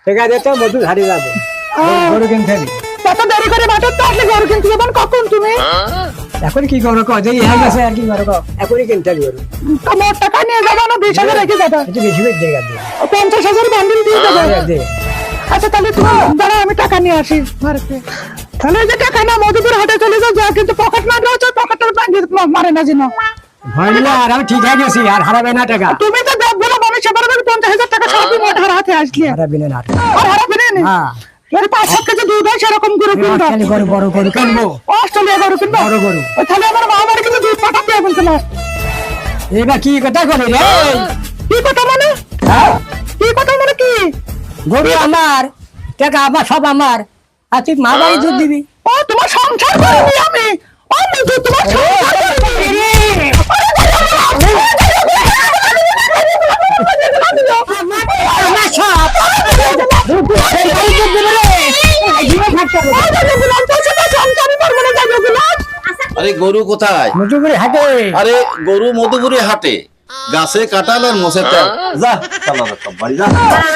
টাকা দে তো মধু ধারে যাবে গরু কিনতে হবে। এত দেরি করে বাজার তো আসলে গরু কিনতে যাবেন কখন তুমি? এখন কি করো কো যে ইহা গেছে আর কি করো কো এখনই কিনতে হবে গরু। তোমার টাকা নিয়ে যাবে না 20,000 রেখে যাবে? একটু বেশি বেশি জায়গা দিয়ে 50,000 বান্ডিল দিয়ে দেবে। দে আচ্ছা তাহলে তুমি দাঁড়াও আমি টাকা নিয়ে আসি ঘরেতে। তাহলে এই যে টাকা না মধুপুর হাটে চলে যাও যা কিন্তু পকেট মারলে হচ্ছে পকেটের ব্যাংকে মারে না যেন। ভয়লা আর আমি ঠিক হয়ে গেছি আর হারাবে না টাকা তুমি তো দেখ বলো মানুষ সেবার 50,000 টাকা সারাদিন ওর হাতে আসলে হারাবে না আর আর হারাবে না। হ্যাঁ এর 5-7 কেজি দুধ হয় সেরকম গরু কিনবো। খালি গরু বড় গরু কিনবো অস্ট্রেলিয়া গরু কিনবো বড় গরু। তাহলে আমার মা আমার কিন্তু দুধ পাঠাতে হবে না। এবার কি কথা বলে রে কি কথা মানে? হ্যাঁ কি কথা মানে কি? গরু আমার টাকা আমার সব আমার আর তুই মা বাড়ি দুধ দিবি ও তোমার সংসার করিনি আমি। ও মধু তোমার সংসার করিনি। আমার সব আরে গরু কোথায়? মধুপুরে হাটে আরে গরু মধুপুরে হাটে গাছে কাটাল আর মোষের তেল। যা চালা বাড়ি যা।